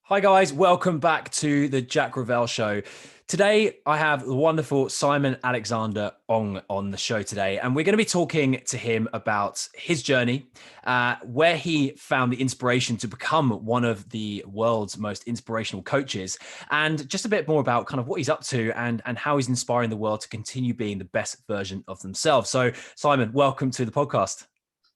Hi guys, welcome back to the Jack Revell show. Today I have the wonderful Simon Alexander on the show today, and we're going to be talking to him about his journey, where he found the inspiration to become one of the world's most inspirational coaches, and just a bit more about kind of what he's up to and how he's inspiring the world to continue being the best version of themselves. So Simon, welcome to the podcast.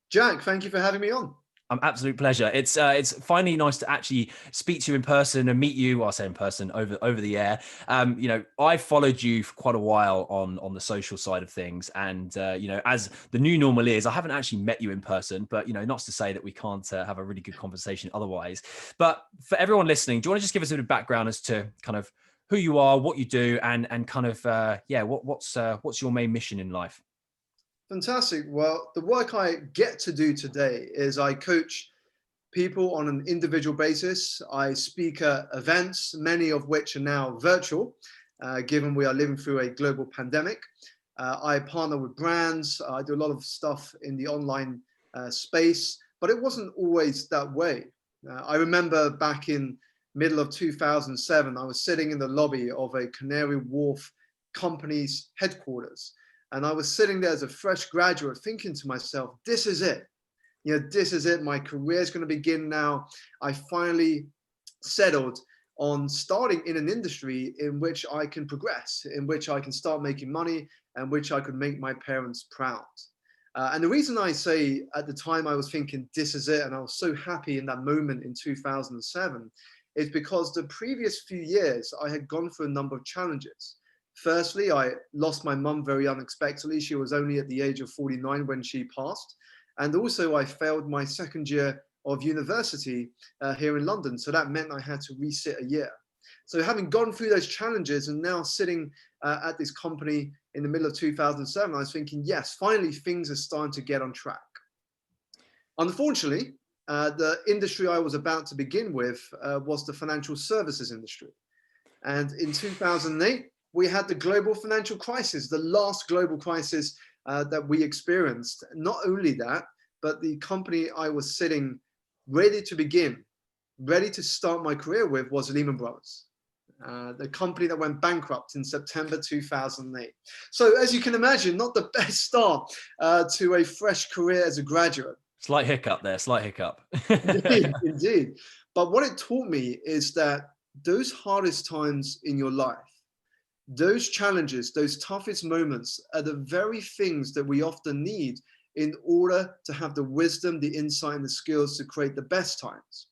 Jack, thank you for having me on. Absolute pleasure. It's finally nice to actually speak to you in person and meet you. Well, I say in person over the air. I followed you for quite a while on the social side of things, and as the new normal is, I haven't actually met you in person. But not to say that we can't have a really good conversation otherwise. But for everyone listening, do you want to just give us a bit of background as to kind of who you are, what you do, and kind of what's your main mission in life? Fantastic. Well, the work I get to do today is I coach people on an individual basis. I speak at events, many of which are now virtual, given we are living through a global pandemic. I partner with brands. I do a lot of stuff in the online space, but it wasn't always that way. I remember back in middle of 2007, I was sitting in the lobby of a Canary Wharf company's headquarters. And I was sitting there as a fresh graduate thinking to myself, this is it. This is it. My career is going to begin now. I finally settled on starting in an industry in which I can progress, in which I can start making money, and which I could make my parents proud. And the reason I say at the time I was thinking, this is it, and I was so happy in that moment in 2007, is because the previous few years I had gone through a number of challenges. Firstly, I lost my mum very unexpectedly. She was only at the age of 49 when she passed. And also I failed my second year of university here in London. So that meant I had to resit a year. So having gone through those challenges and now sitting at this company in the middle of 2007, I was thinking, yes, finally things are starting to get on track. Unfortunately, the industry I was about to begin with was the financial services industry. And in 2008, we had the global financial crisis, the last global crisis that we experienced. Not only that, but the company I was sitting ready to begin, ready to start my career with was Lehman Brothers, the company that went bankrupt in September 2008. So as you can imagine, not the best start to a fresh career as a graduate. Slight hiccup there, slight hiccup. Indeed, indeed. But what it taught me is that those hardest times in your life, those challenges, those toughest moments are the very things that we often need in order to have the wisdom, the insight, and the skills to create the best times.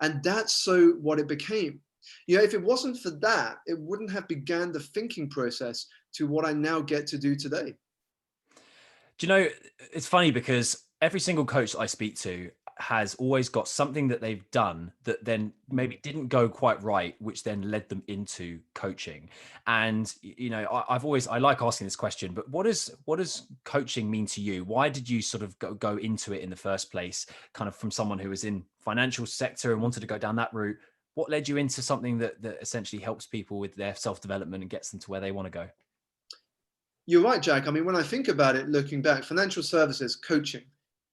And that's so what it became. If it wasn't for that, it wouldn't have began the thinking process to what I now get to do today. Do you know, it's funny because every single coach I speak to has always got something that they've done that then maybe didn't go quite right, which then led them into coaching. And I like asking this question, but what does coaching mean to you? Why did you sort of go into it in the first place, kind of from someone who was in financial sector and wanted to go down that route? What led you into something that essentially helps people with their self-development and gets them to where they want to go? You're right, Jack. I mean, when I think about it, looking back, financial services, coaching,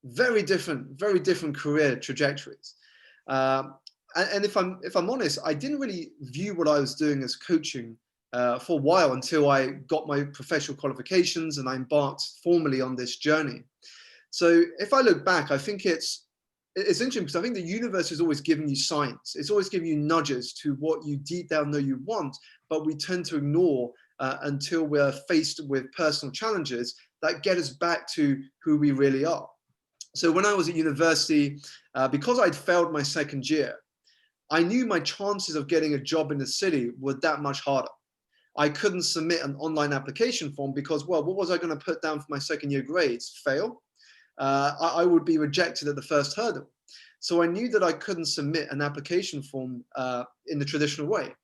very different career trajectories. And if I'm honest, I didn't really view what I was doing as coaching for a while until I got my professional qualifications and I embarked formally on this journey. So if I look back, I think it's interesting because I think the universe is always giving you signs. It's always giving you nudges to what you deep down know you want, but we tend to ignore until we're faced with personal challenges that get us back to who we really are. So when I was at university, because I'd failed my second year, I knew my chances of getting a job in the city were that much harder. I couldn't submit an online application form because, well, what was I going to put down for my second year grades? Fail? I would be rejected at the first hurdle. So I knew that I couldn't submit an application form in the traditional way.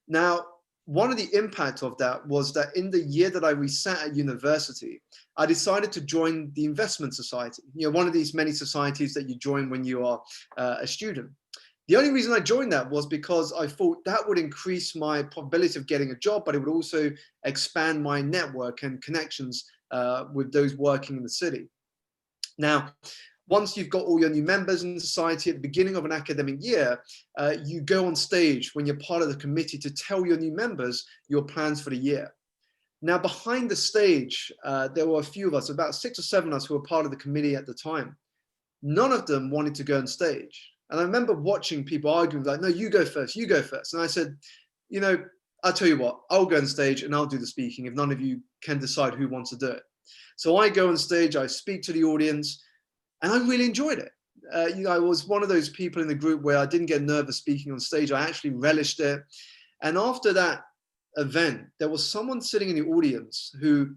Now, one of the impact of that was that in the year that I resat at university, I decided to join the investment society, one of these many societies that you join when you are a student. The only reason I joined that was because I thought that would increase my probability of getting a job, but it would also expand my network and connections with those working in the city. Now, once you've got all your new members in society at the beginning of an academic year, you go on stage when you're part of the committee to tell your new members your plans for the year. Now, behind the stage, there were a few of us, about 6 or 7 of us who were part of the committee at the time. None of them wanted to go on stage. And I remember watching people arguing, like, no, you go first, you go first. And I said, you know, I'll tell you what, I'll go on stage and I'll do the speaking if none of you can decide who wants to do it. So I go on stage, I speak to the audience, and I really enjoyed it. I was one of those people in the group where I didn't get nervous speaking on stage. I actually relished it. And after that event, there was someone sitting in the audience who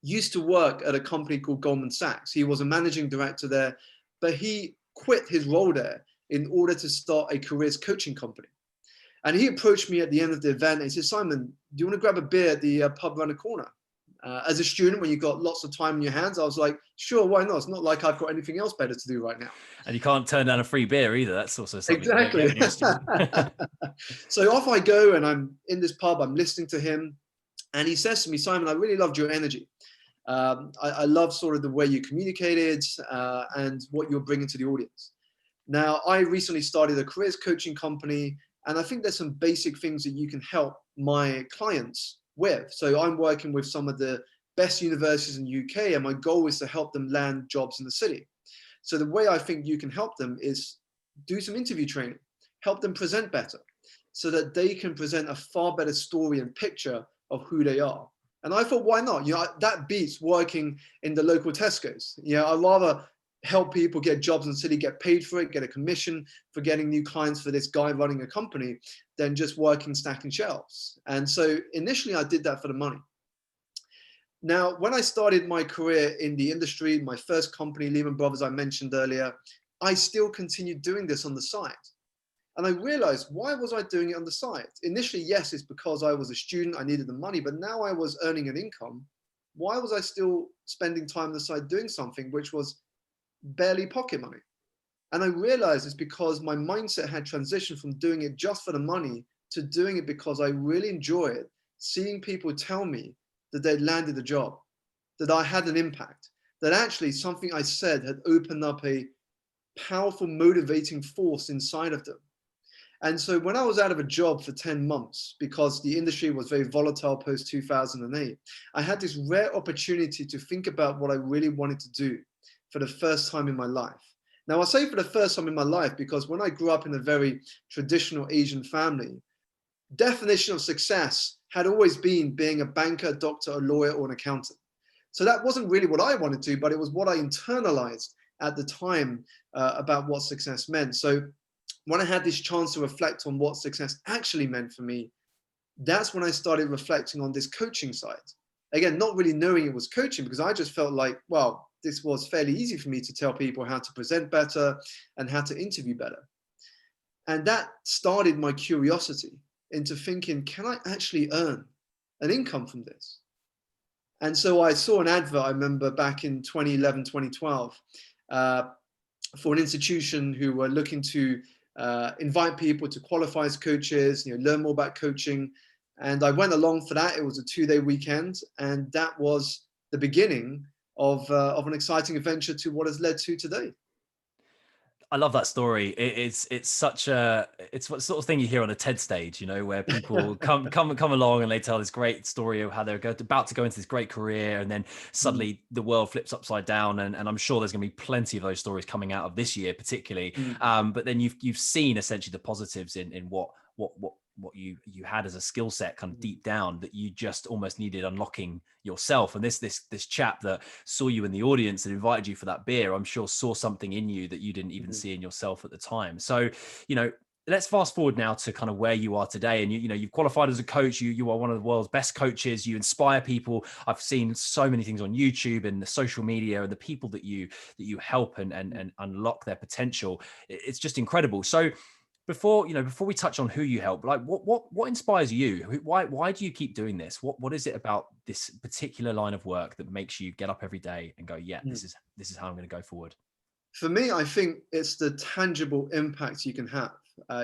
used to work at a company called Goldman Sachs. He was a managing director there, but he quit his role there in order to start a careers coaching company. And he approached me at the end of the event and he said, Simon, do you want to grab a beer at the pub around the corner? As a student, when you've got lots of time in your hands, I was like, sure, why not? It's not like I've got anything else better to do right now. And you can't turn down a free beer either. That's also something. Exactly. So off I go and I'm in this pub, I'm listening to him. And he says to me, Simon, I really loved your energy. I love sort of the way you communicated and what you're bringing to the audience. Now, I recently started a careers coaching company, and I think there's some basic things that you can help my clients with. So I'm working with some of the best universities in the UK, and my goal is to help them land jobs in the city. So the way I think you can help them is do some interview training, help them present better so that they can present a far better story and picture of who they are. And I thought, why not? That beats working in the local Tesco's. I'd rather help people get jobs in the city, get paid for it, get a commission for getting new clients for this guy running a company than just working stacking shelves. And so initially I did that for the money. Now, when I started my career in the industry, my first company, Lehman Brothers, I mentioned earlier, I still continued doing this on the side. And I realized, why was I doing it on the side? Initially, yes, it's because I was a student, I needed the money, but now I was earning an income. Why was I still spending time on the side doing something which was barely pocket money? And I realized it's because my mindset had transitioned from doing it just for the money to doing it because I really enjoyed seeing people tell me that they'd landed a job, that I had an impact, that actually something I said had opened up a powerful motivating force inside of them. And so when I was out of a job for 10 months, because the industry was very volatile post 2008, I had this rare opportunity to think about what I really wanted to do for the first time in my life. Now, I say for the first time in my life because when I grew up in a very traditional Asian family, definition of success had always been being a banker, doctor, a lawyer, or an accountant. So that wasn't really what I wanted to, but it was what I internalized at the time about what success meant. So when I had this chance to reflect on what success actually meant for me, that's when I started reflecting on this coaching side. Again, not really knowing it was coaching because I just felt like, well, this was fairly easy for me to tell people how to present better and how to interview better. And that started my curiosity into thinking, can I actually earn an income from this? And so I saw an advert, I remember back in 2011, 2012, for an institution who were looking to invite people to qualify as coaches, learn more about coaching. And I went along for that. It was a 2-day weekend. And that was the beginning of an exciting adventure to what has led to today. I love that story. It's what sort of thing you hear on a TED stage, where people come along and they tell this great story of how they're about to go into this great career, and then suddenly the world flips upside down. And I'm sure there's going to be plenty of those stories coming out of this year, particularly. But then you've seen essentially the positives in what you had as a skill set kind of deep down that you just almost needed unlocking yourself. And this chap that saw you in the audience and invited you for that beer, I'm sure saw something in you that you didn't even see in yourself at the time. So, let's fast forward now to kind of where you are today. And you've qualified as a coach. You are one of the world's best coaches. You inspire people. I've seen so many things on YouTube and the social media and the people that you help and unlock their potential. It's just incredible. So before we touch on who you help, like what inspires you? Why do you keep doing this? What is it about this particular line of work that makes you get up every day and go, yeah, this is how I'm going to go forward? For me, I think it's the tangible impact you can have.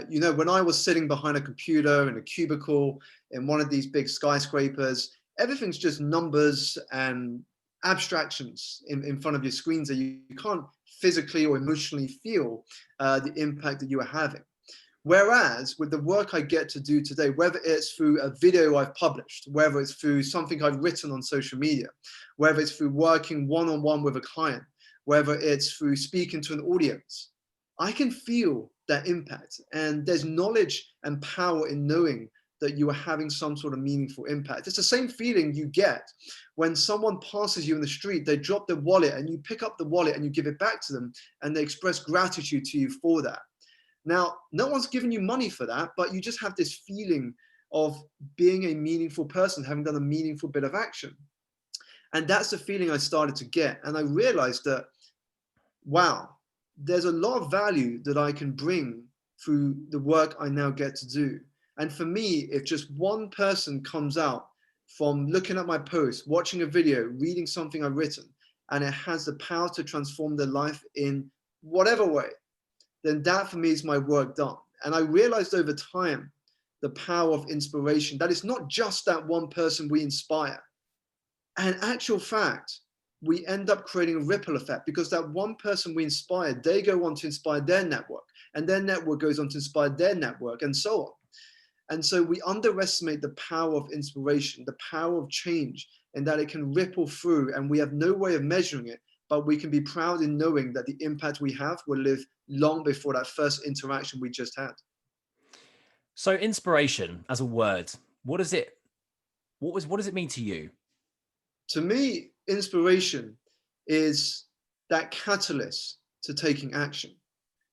When I was sitting behind a computer in a cubicle in one of these big skyscrapers, everything's just numbers and abstractions in front of your screens that you can't physically or emotionally feel the impact that you are having. Whereas with the work I get to do today, whether it's through a video I've published, whether it's through something I've written on social media, whether it's through working one-on-one with a client, whether it's through speaking to an audience, I can feel that impact. And there's knowledge and power in knowing that you are having some sort of meaningful impact. It's the same feeling you get when someone passes you in the street, they drop their wallet and you pick up the wallet and you give it back to them and they express gratitude to you for that. Now, no one's giving you money for that, but you just have this feeling of being a meaningful person, having done a meaningful bit of action. And that's the feeling I started to get. And I realized that, wow, there's a lot of value that I can bring through the work I now get to do. And for me, if just one person comes out from looking at my post, watching a video, reading something I've written, and it has the power to transform their life in whatever way, then that for me is my work done. And I realized over time the power of inspiration, that it's not just that one person we inspire. And in actual fact, we end up creating a ripple effect because that one person we inspire, they go on to inspire their network, and their network goes on to inspire their network, and so on. And so we underestimate the power of inspiration, the power of change, and that it can ripple through, and we have no way of measuring it, but we can be proud in knowing that the impact we have will live long before that first interaction we just had. So inspiration as a word, what does it mean to you? To me, inspiration is that catalyst to taking action.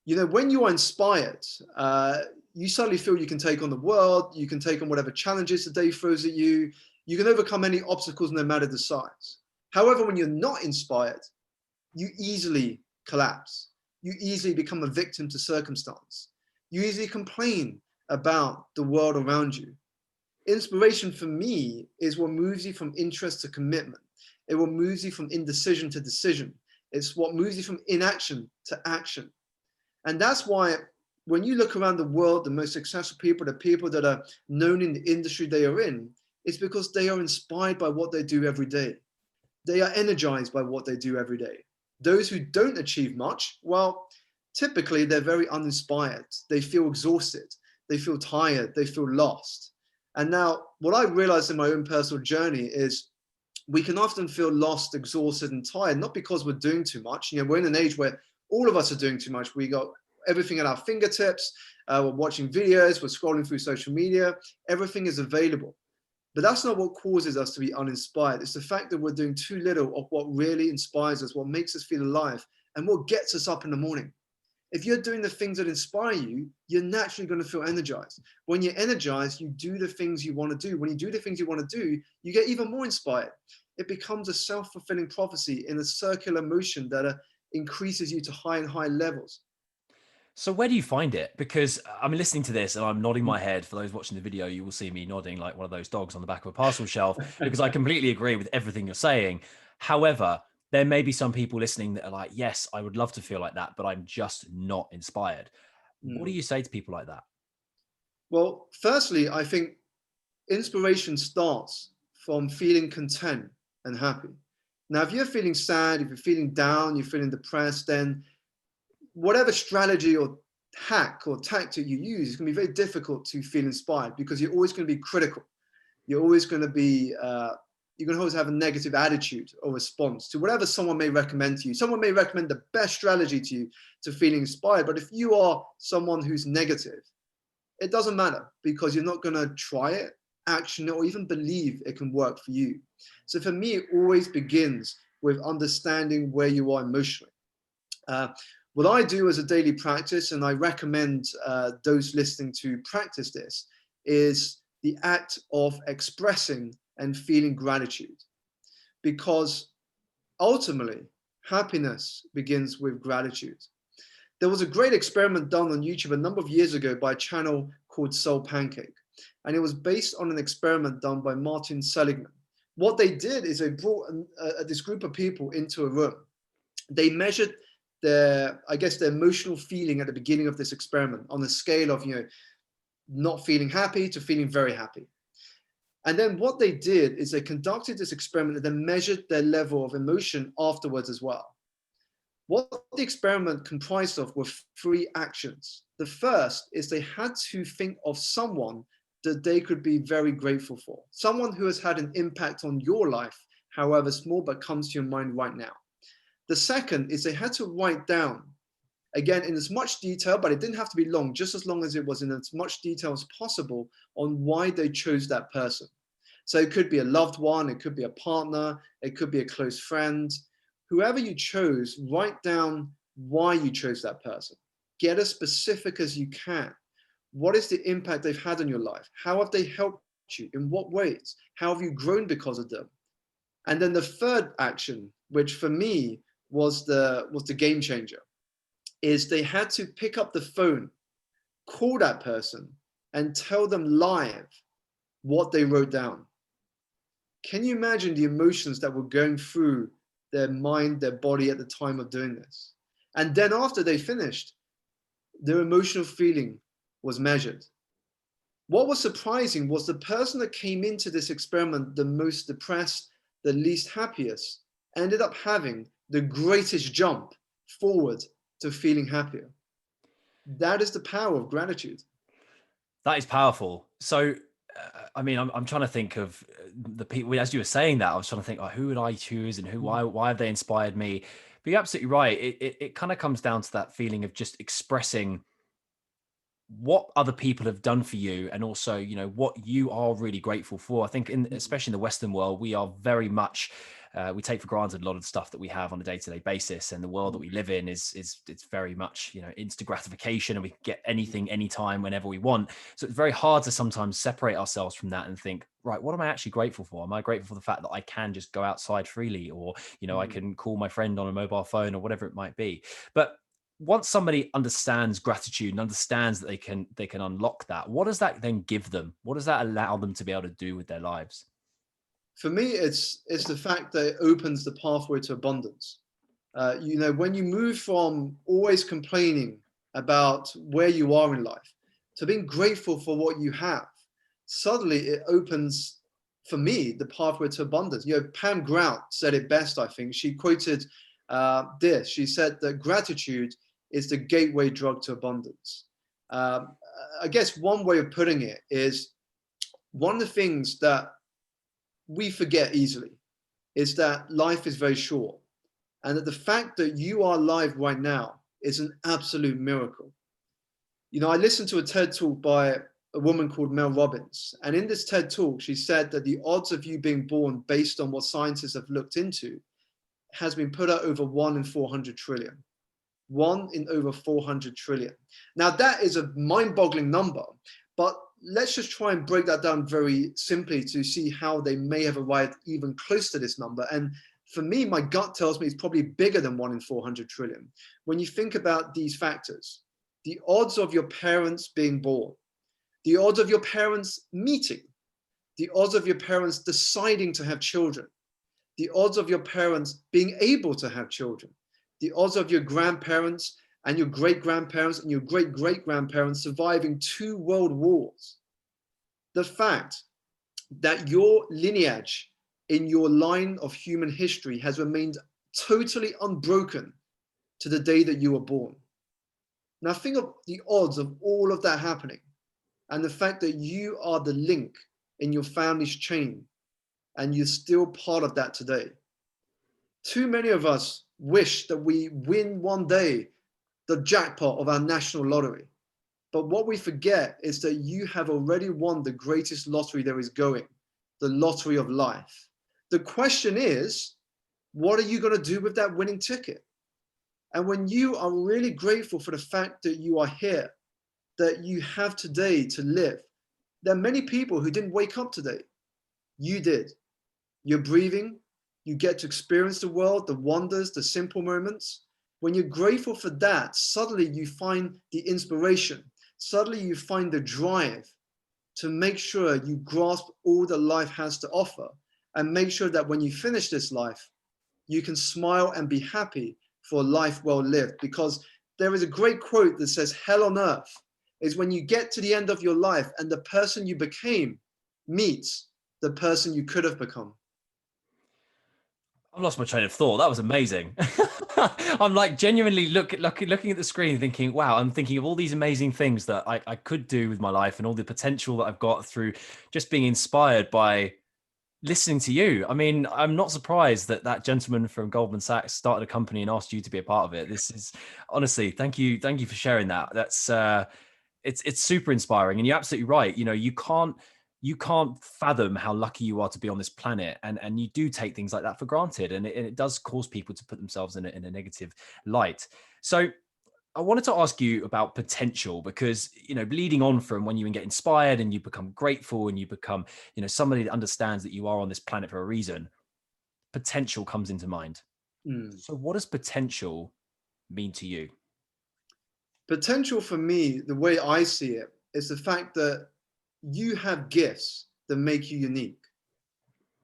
You know, when you are inspired, you suddenly feel you can take on the world, you can take on whatever challenges the day throws at you, you can overcome any obstacles no matter the size. However, when you're not inspired, you easily collapse. You easily become a victim to circumstance. You easily complain about the world around you. Inspiration for me is what moves you from interest to commitment. It will move you from indecision to decision. It's what moves you from inaction to action. And that's why when you look around the world, the most successful people, the people that are known in the industry they are in, it's because they are inspired by what they do every day. They are energized by what they do every day. Those who don't achieve much, well, typically they're very uninspired. They feel exhausted. They feel tired. They feel lost. And now what I realized in my own personal journey is we can often feel lost, exhausted, and tired, not because we're doing too much. You know, we're in an age where all of us are doing too much. We got everything at our fingertips. We're watching videos. We're scrolling through social media. Everything is available. But that's not what causes us to be uninspired. It's the fact that we're doing too little of what really inspires us, what makes us feel alive, and what gets us up in the morning. If you're doing the things that inspire you, you're naturally going to feel energized. When you're energized, you do the things you want to do. When you do the things you want to do, you get even more inspired. It becomes a self-fulfilling prophecy in a circular motion that increases you to high and high levels. So where do you find it? Because I'm listening to this and I'm nodding my head. For those watching the video, you will see me nodding like one of those dogs on the back of a parcel shelf, because I completely agree with everything you're saying. However, there may be some people listening that are like, yes, I would love to feel like that, but I'm just not inspired. What do you say to people like that? Well, firstly, I think inspiration starts from feeling content and happy. Now, if you're feeling sad, if you're feeling down, you're feeling depressed, then whatever strategy or hack or tactic you use, it's going to be very difficult to feel inspired because you're always going to be critical. You're always going to be, you're going to always have a negative attitude or response to whatever someone may recommend to you. Someone may recommend the best strategy to you to feeling inspired, but if you are someone who's negative, it doesn't matter because you're not going to try it, action it, or even believe it can work for you. So for me, it always begins with understanding where you are emotionally. What I do as a daily practice, and I recommend those listening to practice this, is the act of expressing and feeling gratitude. Because ultimately, happiness begins with gratitude. There was a great experiment done on YouTube a number of years ago by a channel called Soul Pancake. And it was based on an experiment done by Martin Seligman. What they did is they brought this group of people into a room. They measured their emotional feeling at the beginning of this experiment on a scale of, not feeling happy to feeling very happy. And then what they did is they conducted this experiment and then measured their level of emotion afterwards as well. What the experiment comprised of were 3 actions. The first is they had to think of someone that they could be very grateful for, someone who has had an impact on your life, however small, but comes to your mind right now. The second is they had to write down, again, in as much detail, but it didn't have to be long, just as long as it was in as much detail as possible, on why they chose that person. So it could be a loved one, it could be a partner, it could be a close friend. Whoever you chose, write down why you chose that person. Get as specific as you can. What is the impact they've had on your life? How have they helped you? In what ways? How have you grown because of them? And then the third action, which for me was the game changer, is they had to pick up the phone, call that person, and tell them live what they wrote down. Can you imagine the emotions that were going through their mind, their body at the time of doing this? And then after they finished, their emotional feeling was measured. What was surprising was the person that came into this experiment the most depressed, the least happiest, ended up having the greatest jump forward to feeling happier. That is the power of gratitude. That is powerful. So, I mean, I'm trying to think of the people. As you were saying that, I was trying to think, oh, who would I choose, and why have they inspired me? But you're absolutely right. It kind of comes down to that feeling of just expressing what other people have done for you, and also, you know, what you are really grateful for. I think especially in the Western world, we are very much we take for granted a lot of the stuff that we have on a day-to-day basis, and the world that we live in is it's very much, you know, instant gratification, and we can get anything anytime whenever we want. So it's very hard to sometimes separate ourselves from that and think, right, what am I actually grateful for? Am I grateful for the fact that I can just go outside freely, or, you know, I can call my friend on a mobile phone, or whatever it might be? But once somebody understands gratitude and understands that they can unlock that, what does that then give them? What does that allow them to be able to do with their lives? For me, it's the fact that it opens the pathway to abundance. You know, when you move from always complaining about where you are in life to being grateful for what you have, suddenly it opens, for me, the pathway to abundance. You know, Pam Grout said it best, I think. She quoted this. She said that gratitude is the gateway drug to abundance. I guess one way of putting it is, one of the things that we forget easily is that life is very short, and that the fact that you are alive right now is an absolute miracle. You know, I listened to a TED talk by a woman called Mel Robbins, and in this TED talk, she said that the odds of you being born, based on what scientists have looked into, has been put at over 1 in 400 trillion. 1 in over 400 trillion. Now, that is a mind-boggling number, but let's just try and break that down very simply to see how they may have arrived even close to this number. And for me, my gut tells me it's probably bigger than 1 in 400 trillion. When you think about these factors, the odds of your parents being born, the odds of your parents meeting, the odds of your parents deciding to have children, the odds of your parents being able to have children, the odds of your grandparents and your great-grandparents and your great-great-grandparents surviving 2 world wars. The fact that your lineage in your line of human history has remained totally unbroken to the day that you were born. Now think of the odds of all of that happening, and the fact that you are the link in your family's chain, and you're still part of that today. Too many of us wish that we win one day the jackpot of our national lottery. But what we forget is that you have already won the greatest lottery there is going, the lottery of life. The question is, what are you going to do with that winning ticket? And when you are really grateful for the fact that you are here, that you have today to live, there are many people who didn't wake up today. You did. You're breathing. You get to experience the world, the wonders, the simple moments. When you're grateful for that, suddenly you find the inspiration. Suddenly you find the drive to make sure you grasp all that life has to offer, and make sure that when you finish this life, you can smile and be happy for a life well lived. Because there is a great quote that says, hell on earth is when you get to the end of your life and the person you became meets the person you could have become? I've lost my train of thought. That was amazing. I'm like genuinely looking at the screen thinking, wow, I'm thinking of all these amazing things that I could do with my life and all the potential that I've got through just being inspired by listening to you. I mean, I'm not surprised that that gentleman from Goldman Sachs started a company and asked you to be a part of it. This is honestly, thank you for sharing that. That's it's super inspiring, and you're absolutely right. You know, you can't fathom how lucky you are to be on this planet, and you do take things like that for granted, and it does cause people to put themselves in a negative light. So I wanted to ask you about potential because, you know, leading on from when you get inspired and you become grateful and you become, you know, somebody that understands that you are on this planet for a reason, potential comes into mind. Mm. So what does potential mean to you? Potential for me, the way I see it, is the fact that you have gifts that make you unique.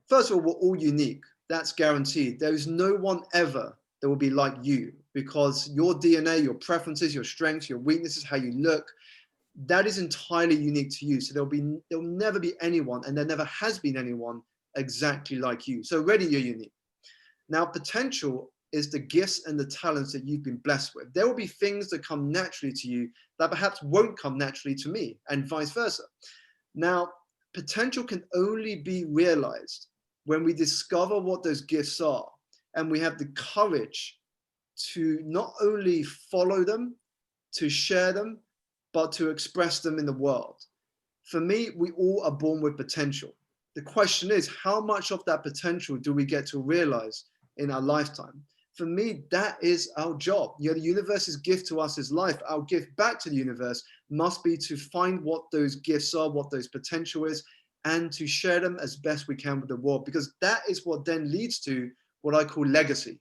First of all, we're all unique. That's guaranteed. There is no one ever that will be like you because your DNA, your preferences, your strengths, your weaknesses, how you look, that is entirely unique to you. So there'll never be anyone, and there never has been anyone exactly like you. So already you're unique. Now, potential is the gifts and the talents that you've been blessed with. There will be things that come naturally to you that perhaps won't come naturally to me, and vice versa. Now, potential can only be realized when we discover what those gifts are and we have the courage to not only follow them, to share them, but to express them in the world. For me, we all are born with potential. The question is, how much of that potential do we get to realize in our lifetime? For me, that is our job. You know, the universe's gift to us is life. Our gift back to the universe must be to find what those gifts are, what those potential is, and to share them as best we can with the world, because that is what then leads to what I call legacy.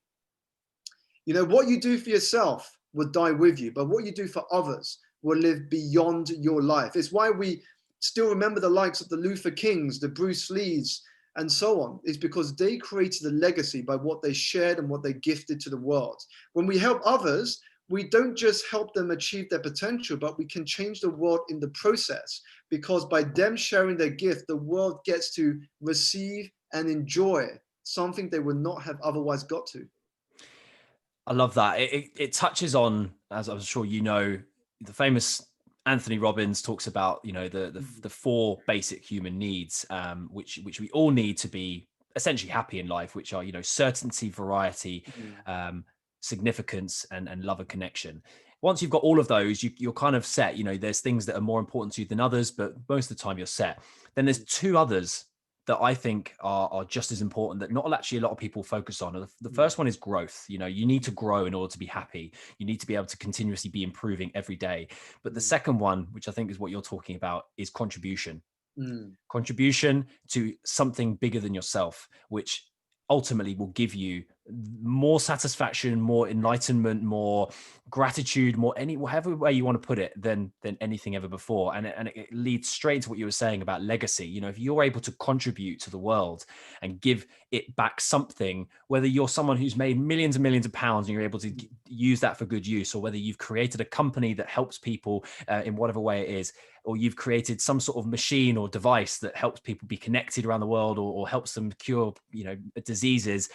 You know, what you do for yourself will die with you, but what you do for others will live beyond your life. It's why we still remember the likes of the Luther Kings, the Bruce Lees, and so on, is because they created a legacy by what they shared and what they gifted to the world. When we help others, we don't just help them achieve their potential, but we can change the world in the process, because by them sharing their gift, the world gets to receive and enjoy something they would not have otherwise got to. I love that. It touches on, as I'm sure you know, the famous Anthony Robbins talks about, you know, the four basic human needs, which we all need to be essentially happy in life, which are, you know, certainty, variety, Mm, significance, and love and connection. Once you've got all of those, you're kind of set. You know, there's things that are more important to you than others, but most of the time you're set. Then there's mm, two others that I think are just as important that not actually a lot of people focus on. The mm, first one is growth. You know, you need to grow in order to be happy. You need to be able to continuously be improving every day. But the mm, second one, which I think is what you're talking about, is contribution. mm, Contribution to something bigger than yourself, which ultimately will give you more satisfaction, more enlightenment, more gratitude, more any whatever way you want to put it than anything ever before. And it leads straight to what you were saying about legacy. You know, if you're able to contribute to the world and give it back something, whether you're someone who's made millions and millions of pounds and you're able to use that for good use, or whether you've created a company that helps people in whatever way it is, or you've created some sort of machine or device that helps people be connected around the world, or helps them cure, you know, diseases,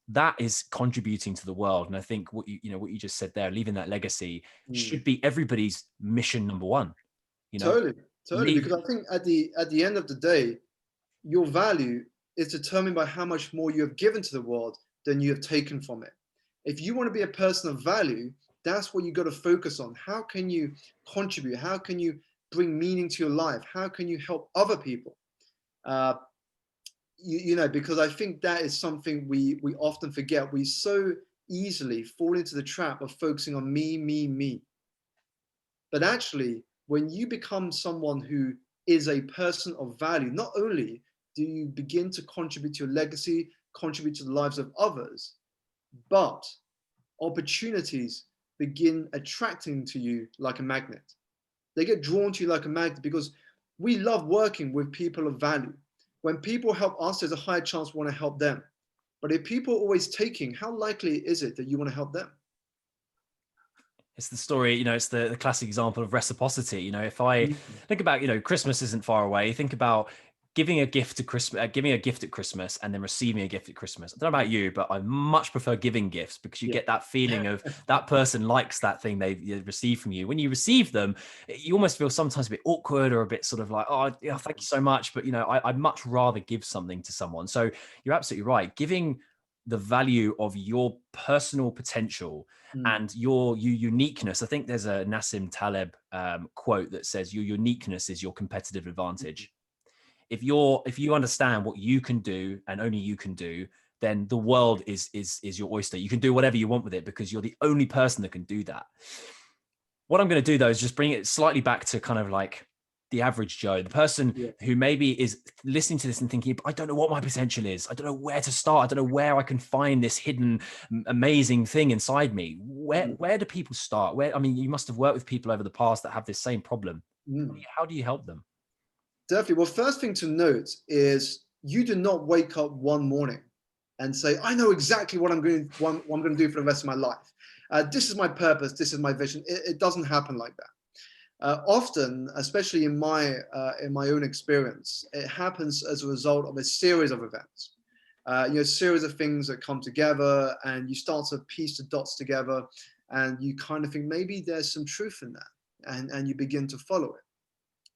that is contributing to the world. And I think what you just said there, leaving that legacy, should mm. be everybody's mission number one. You know, Totally, totally. leave. Because I think at the end of the day, your value is determined by how much more you have given to the world than you have taken from it. If you want to be a person of value, that's what you got to focus on. How can you contribute? How can you bring meaning to your life? How can you help other people? Uh, you know, because I think that is something we often forget. We so easily fall into the trap of focusing on me, me, me. But actually, when you become someone who is a person of value, not only do you begin to contribute to your legacy, contribute to the lives of others, but opportunities begin attracting to you like a magnet. They get drawn to you like a magnet because we love working with people of value. When people help us, there's a higher chance we want to help them. But if people are always taking, how likely is it that you want to help them? It's the story, you know, it's the classic example of reciprocity. You know, if I think about, you know, Christmas isn't far away. Think about giving a gift to Christmas, giving a gift at Christmas and then receiving a gift at Christmas. I don't know about you, but I much prefer giving gifts because you Yeah. get that feeling of that person likes that thing they received from you. When you receive them, you almost feel sometimes a bit awkward or a bit sort of like, oh, yeah, thank you so much. But, I'd much rather give something to someone. So you're absolutely right. Giving the value of your personal potential Mm, and your uniqueness. I think there's a Nassim Taleb quote that says your uniqueness is your competitive mm, advantage. If you understand what you can do and only you can do, then the world is your oyster. You can do whatever you want with it because you're the only person that can do that. What I'm going to do though is just bring it slightly back to kind of like the average Joe, the person yeah. who maybe is listening to this and thinking, I don't know what my potential is. I don't know where to start. I don't know where I can find this hidden amazing thing inside me. Mm, Where do people start? I mean, you must have worked with people over the past that have this same problem. mm. How do you help them? Definitely. Well, first thing to note is you do not wake up one morning and say, I know exactly what I'm going to do for the rest of my life. This is my purpose. This is my vision. It doesn't happen like that. Often, especially in my own experience, it happens as a result of a series of events. A series of things that come together, and you start to piece the dots together, and you kind of think maybe there's some truth in that, and you begin to follow it.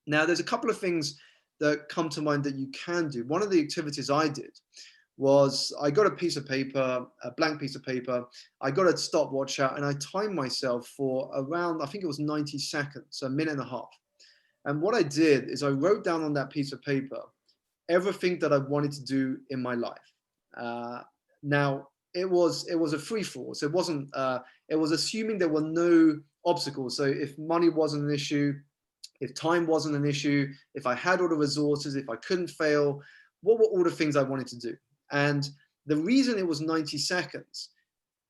Now, there's a couple of things that come to mind that you can do. One of the activities I did was I got a piece of paper, a blank piece of paper. I got a stopwatch out and I timed myself for around, I think it was 90 seconds, so a minute and a half. And what I did is I wrote down on that piece of paper everything that I wanted to do in my life. Uh, Now, it was a free fall, so it wasn't. It was assuming there were no obstacles. So if money wasn't an issue, if time wasn't an issue, if I had all the resources, if I couldn't fail, what were all the things I wanted to do? And the reason it was 90 seconds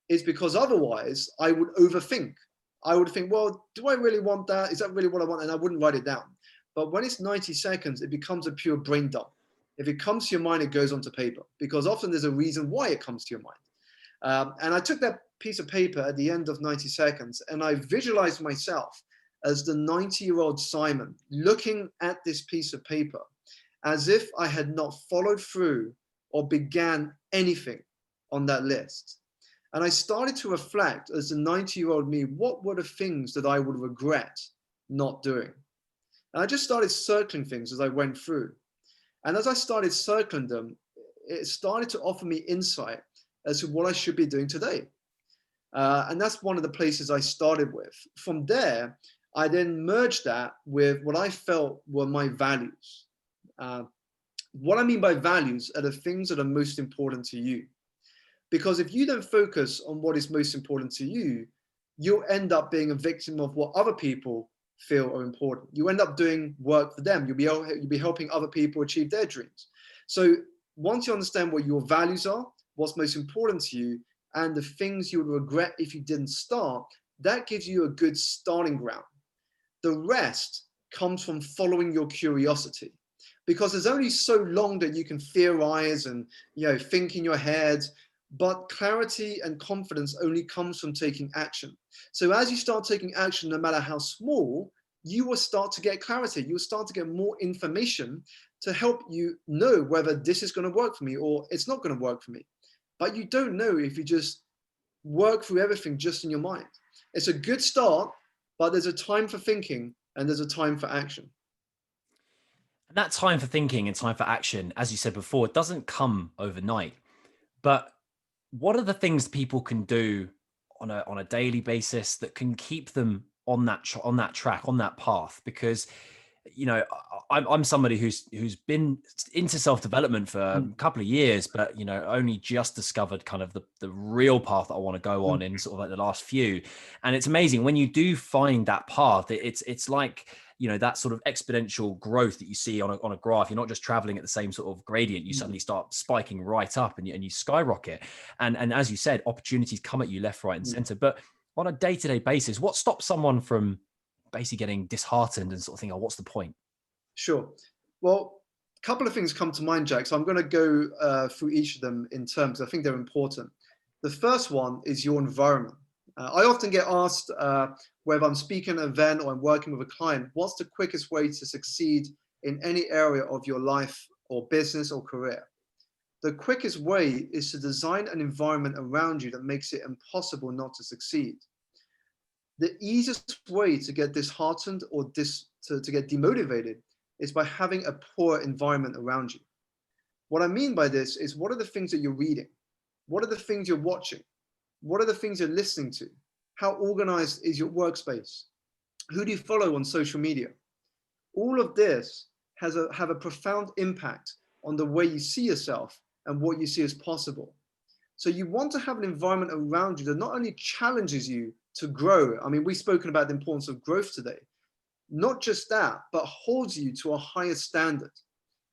is because otherwise I would overthink. I would think, well, do I really want that? Is that really what I want? And I wouldn't write it down. But when it's 90 seconds, it becomes a pure brain dump. If it comes to your mind, it goes onto paper because often there's a reason why it comes to your mind. And I took that piece of paper at the end of 90 seconds and I visualized myself as the 90-year-old Simon looking at this piece of paper as if I had not followed through or began anything on that list. And I started to reflect as the 90-year-old me, what were the things that I would regret not doing? And I just started circling things as I went through. And as I started circling them, it started to offer me insight as to what I should be doing today. And that's one of the places I started with. From there, I then merged that with what I felt were my values. Uh, what I mean by values are the things that are most important to you. Because if you don't focus on what is most important to you, you'll end up being a victim of what other people feel are important. You end up doing work for them. You'll be helping other people achieve their dreams. So once you understand what your values are, what's most important to you, and the things you would regret if you didn't start, that gives you a good starting ground. The rest comes from following your curiosity, because there's only so long that you can theorize and think in your head, but clarity and confidence only comes from taking action. So as you start taking action, no matter how small, you will start to get clarity. You'll start to get more information to help you know whether this is going to work for me or it's not going to work for me. But you don't know if you just work through everything just in your mind. It's a good start, but there's a time for thinking and there's a time for action. And that time for thinking and time for action, as you said before, it doesn't come overnight. But what are the things people can do on a daily basis that can keep them on that track, on that path? Because I'm somebody who's been into self development for a Mm, couple of years, but only just discovered kind of the real path that I want to go mm, on in sort of like the last few. And it's amazing when you do find that path. It's like that sort of exponential growth that you see on a graph. You're not just traveling at the same sort of gradient. You mm, suddenly start spiking right up, and you skyrocket. And as you said, opportunities come at you left, right, and mm. center. But on a day-to-day basis, what stops someone from basically getting disheartened and sort of thinking, oh, what's the point? Sure. Well, a couple of things come to mind, Jack. So I'm going to go through each of them in terms. I think they're important. The first one is your environment. I often get asked whether I'm speaking at an event or I'm working with a client, what's the quickest way to succeed in any area of your life or business or career. The quickest way is to design an environment around you that makes it impossible not to succeed. The easiest way to get disheartened or to get demotivated is by having a poor environment around you. What I mean by this is, what are the things that you're reading? What are the things you're watching? What are the things you're listening to? How organized is your workspace? Who do you follow on social media? All of this have a profound impact on the way you see yourself and what you see as possible. So you want to have an environment around you that not only challenges you to grow. I mean, we've spoken about the importance of growth today. Not just that, but holds you to a higher standard.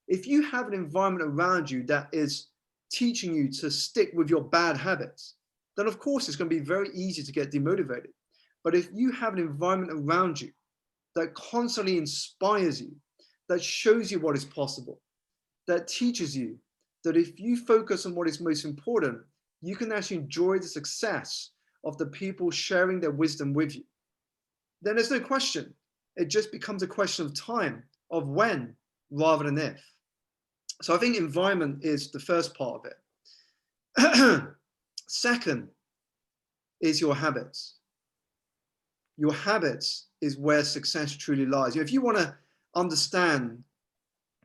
If you have an environment around you that is teaching you to stick with your bad habits, then of course it's going to be very easy to get demotivated. But if you have an environment around you that constantly inspires you, that shows you what is possible, that teaches you that if you focus on what is most important, you can actually enjoy the success of the people sharing their wisdom with you, then there's no question. It just becomes a question of time, of when, rather than if. So I think environment is the first part of it. Second is your habits. Your habits is where success truly lies. If you want to understand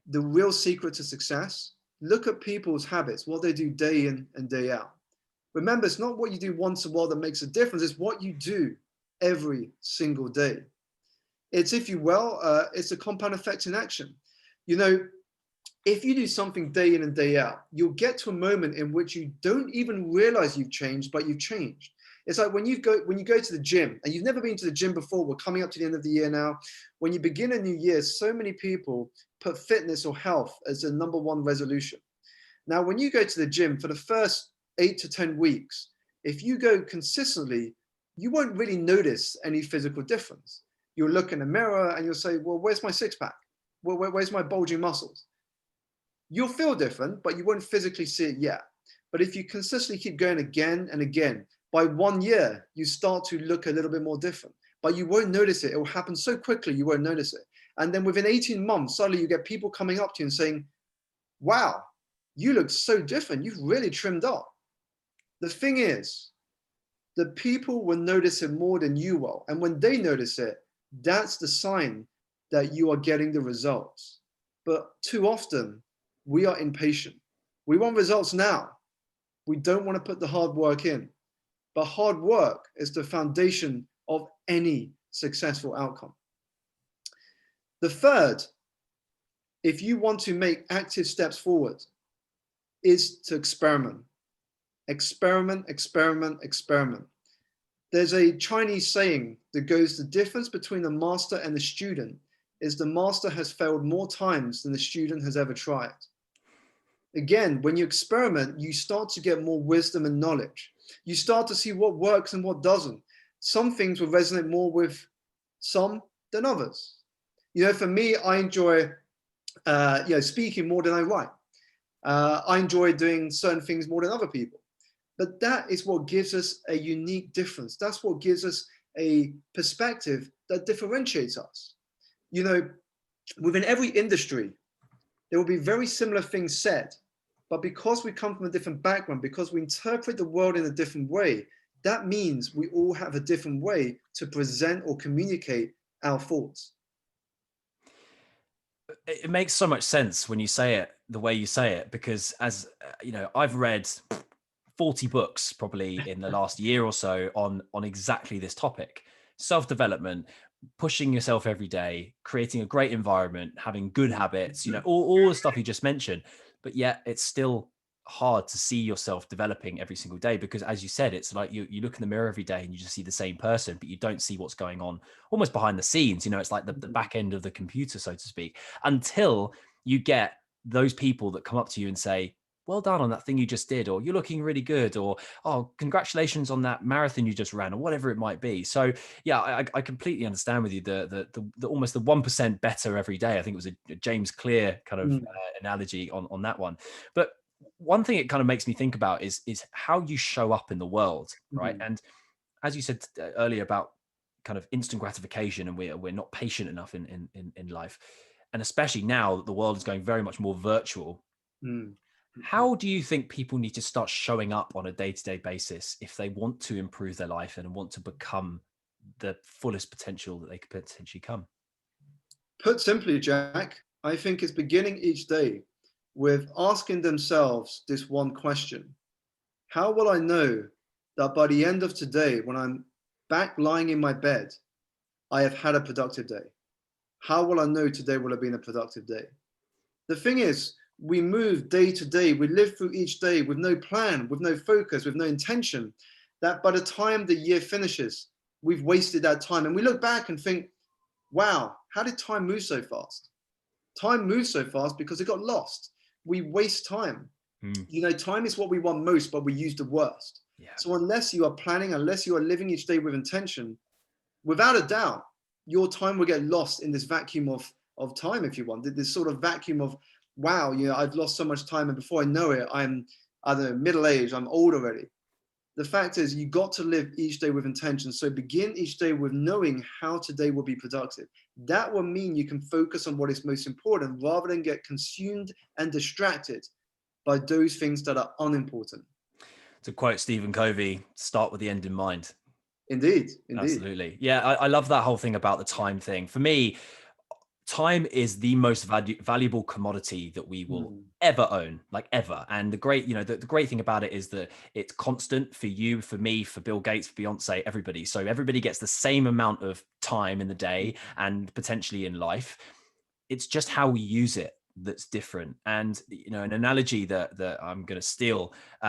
the real secret to success, look at people's habits, what they do day in and day out. Remember, it's not what you do once in a while that makes a difference. It's what you do every single day. It's, if you will, it's a compound effect in action. You know, if you do something day in and day out, you'll get to a moment in which you don't even realize you've changed, but you've changed. It's like when you go to the gym and you've never been to the gym before. We're coming up to the end of the year now. When you begin a new year, so many people put fitness or health as a number one resolution. Now, when you go to the gym for the first 8 to 10 weeks, if you go consistently, you won't really notice any physical difference. You'll look in the mirror and you'll say, well, where's my six pack? Where's my bulging muscles? You'll feel different, but you won't physically see it yet. But if you consistently keep going again and again, by 1 year, you start to look a little bit more different, but you won't notice it. It will happen so quickly, you won't notice it. And then within 18 months, suddenly you get people coming up to you and saying, wow, you look so different. You've really trimmed up. The thing is, the people will notice it more than you will. And when they notice it, that's the sign that you are getting the results. But too often, we are impatient. We want results now. We don't want to put the hard work in. But hard work is the foundation of any successful outcome. The third, if you want to make active steps forward, is to experiment. Experiment, experiment, experiment. There's a Chinese saying that goes, the difference between the master and the student is the master has failed more times than the student has ever tried. Again, when you experiment, you start to get more wisdom and knowledge. You start to see what works and what doesn't. Some things will resonate more with some than others. You know, for me, I enjoy speaking more than I write. I enjoy doing certain things more than other people. But that is what gives us a unique difference. That's what gives us a perspective that differentiates us. You know, within every industry, there will be very similar things said. But because we come from a different background, because we interpret the world in a different way, that means we all have a different way to present or communicate our thoughts. It makes so much sense when you say it the way you say it, because as you know, I've read 40 books probably in the last year or so on exactly this topic: self-development, pushing yourself every day, creating a great environment, having good habits, you know, all the stuff you just mentioned. But yet it's still hard to see yourself developing every single day, because as you said, it's like you look in the mirror every day and you just see the same person, but you don't see what's going on almost behind the scenes. You know, it's like the back end of the computer, so to speak, until you get those people that come up to you and say, well done on that thing you just did, or you're looking really good, or oh, congratulations on that marathon you just ran, or whatever it might be. So yeah, I completely understand with you the almost the 1% better every day. I think it was a James Clear kind of analogy on that one. But one thing it kind of makes me think about is how you show up in the world, right? And as you said earlier about kind of instant gratification, and we're not patient enough in life. and especially now that the world is going very much more virtual, Mm. how do you think people need to start showing up on a day-to-day basis if they want to improve their life and want to become the fullest potential that they could potentially come? Put simply, Jack, I think it's beginning each day with asking themselves this one question. How will I know that by the end of today, when I'm back lying in my bed, I have had a productive day? How will I know today will have been a productive day? The thing is, we move day to day, we live through each day with no plan, with no focus, with no intention, that by the time the year finishes, we've wasted that time. And we look back and think, wow, how did time move so fast? Time moves so fast because it got lost. We waste time. Mm, Time is what we want most, but we use the worst. yeah. So unless you are planning, unless you are living each day with intention, without a doubt, your time will get lost in this vacuum of time, if you want, this sort of vacuum of, wow, I've lost so much time, and before I know it, I don't know, middle aged, I'm old already. The fact is, you got to live each day with intention. So begin each day with knowing how today will be productive. That will mean you can focus on what is most important rather than get consumed and distracted by those things that are unimportant. To quote Stephen Covey, start with the end in mind. Indeed, indeed. Absolutely. Yeah, I love that whole thing about the time thing. For me, time is the most valuable commodity that we will Mm, ever own, like ever. And the great, the great thing about it is that it's constant for you, for me, for Bill Gates, for Beyonce, everybody. So everybody gets the same amount of time in the day and potentially in life. It's just how we use it that's different. And an analogy that I'm going to steal, but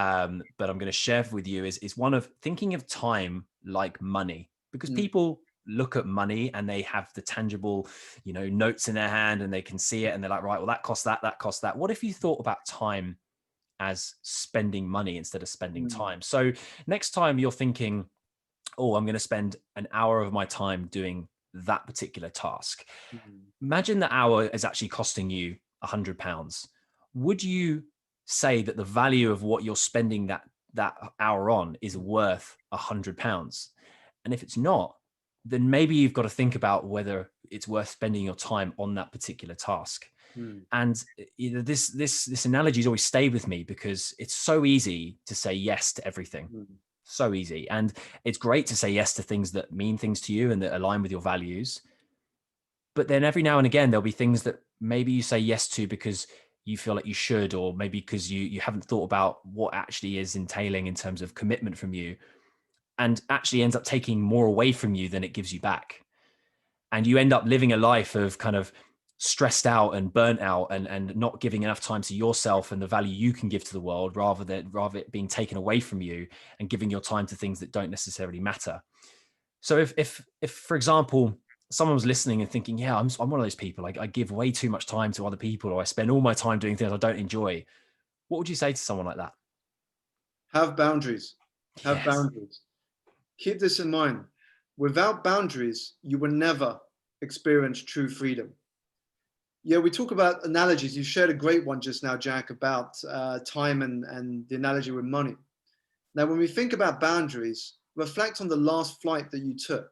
I'm going to share with you is one of thinking of time like money, because mm, people look at money and they have the tangible, notes in their hand and they can see it and they're like, right, well, that costs that costs that. What if you thought about time as spending money instead of spending mm, time? So next time you're thinking, oh, I'm going to spend an hour of my time doing that particular task. mm, Imagine the hour is actually costing you £100. Would you say that the value of what you're spending that hour on is worth £100? And if it's not, then maybe you've got to think about whether it's worth spending your time on that particular task. mm, And this analogy has always stayed with me because it's so easy to say yes to everything. mm, So easy. And it's great to say yes to things that mean things to you and that align with your values. But then every now and again, there'll be things that maybe you say yes to because you feel like you should, or maybe because you haven't thought about what actually is entailing in terms of commitment from you, and actually ends up taking more away from you than it gives you back. And you end up living a life of kind of stressed out and burnt out and not giving enough time to yourself and the value you can give to the world, rather it being taken away from you and giving your time to things that don't necessarily matter. So if for example, someone was listening and thinking, yeah, I'm one of those people, I give way too much time to other people, or I spend all my time doing things I don't enjoy, what would you say to someone like that? Have boundaries. Have Yes. boundaries. Keep this in mind. Without boundaries, you will never experience true freedom. Yeah, we talk about analogies. You shared a great one just now, Jack, about time and the analogy with money. Now, when we think about boundaries, reflect on the last flight that you took.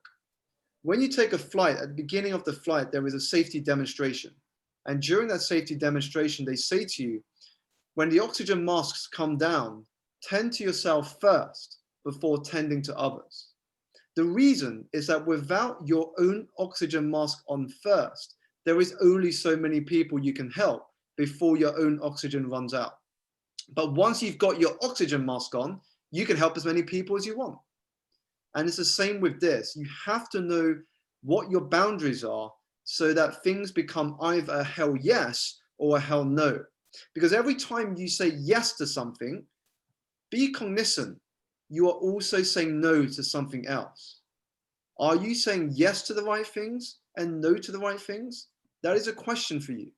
When you take a flight, at the beginning of the flight, there is a safety demonstration. And during that safety demonstration, they say to you, when the oxygen masks come down, tend to yourself first before tending to others. The reason is that without your own oxygen mask on first, there is only so many people you can help before your own oxygen runs out. But once you've got your oxygen mask on, you can help as many people as you want. And it's the same with this. You have to know what your boundaries are so that things become either a hell yes or a hell no. Because every time you say yes to something, be cognizant, you are also saying no to something else. Are you saying yes to the right things and no to the right things? That is a question for you.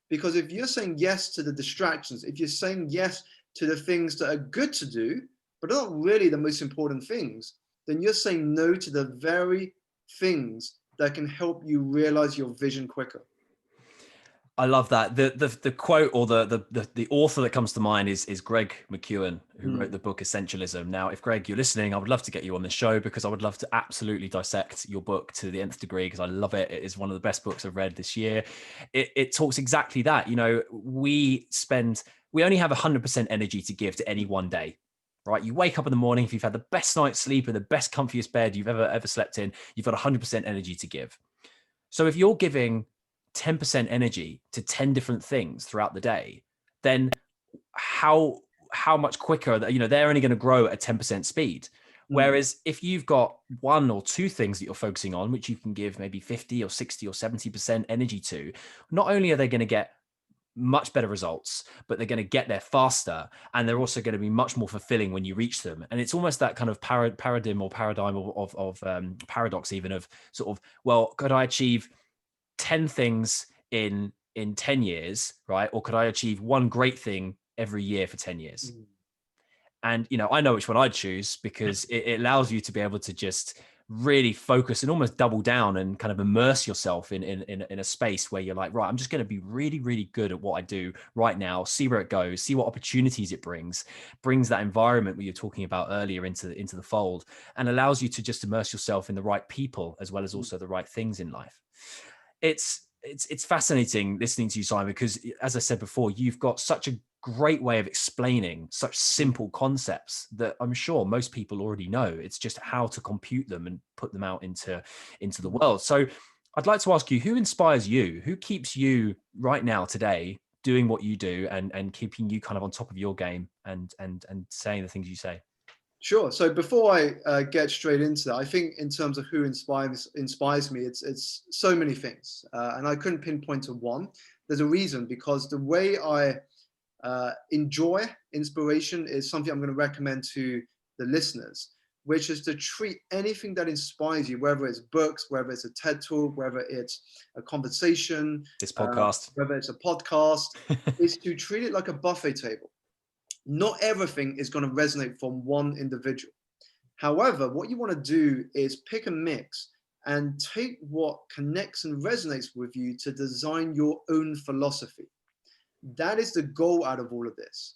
Because if you're saying yes to the distractions, if you're saying yes to the things that are good to do, but are not really the most important things, then you're saying no to the very things that can help you realize your vision quicker. I love that. The quote, or the author that comes to mind is Greg McKeown, who wrote Mm, the book Essentialism. Now, if Greg, you're listening, I would love to get you on the show, because I would love to absolutely dissect your book to the nth degree, because I love it. It is one of the best books I've read this year. It talks exactly that. You know, we only have 100% energy to give to any one day. Right, you wake up in the morning. If you've had the best night's sleep and the best, comfiest bed you've ever slept in, you've got 100% energy to give. So if you're giving 10% energy to 10 different things throughout the day, then how how much quicker, you know, they're only going to grow at a 10% speed. mm, Whereas if you've got one or two things that you're focusing on, which you can give maybe 50 or 60 or 70% energy to, not only are they going to get much better results, but they're going to get there faster, and they're also going to be much more fulfilling when you reach them. And it's almost that kind of paradigm of paradox, even, of sort of, well, could I achieve 10 things in 10 years, right? Or could I achieve one great thing every year for 10 years? mm. And, you know, I know which one I'd choose, because it allows you to be able to just really focus and almost double down and kind of immerse yourself in a space where you're like, right, I'm just going to be really, really good at what I do right now, see where it goes, see what opportunities it brings that environment we were talking about earlier into the fold, and allows you to just immerse yourself in the right people as well as also the right things in life. It's fascinating listening to you, Simon, because, as I said before, you've got such a great way of explaining such simple concepts that I'm sure most people already know. It's just how to compute them and put them out into the world. So I'd like to ask you, who inspires you? Who keeps you right now today doing what you do, and keeping you kind of on top of your game, and saying the things you say? Sure. So before I get straight into that, I think in terms of who inspires me, it's so many things, and I couldn't pinpoint to one. There's a reason, because the way I enjoy inspiration is something I'm going to recommend to the listeners, which is to treat anything that inspires you, whether it's books, whether it's a TED talk, whether it's a conversation, This podcast. whether it's a podcast, is to treat it like a buffet table. Not everything is going to resonate from one individual. However, what you want to do is pick a mix and take what connects and resonates with you to design your own philosophy. That is the goal out of all of this.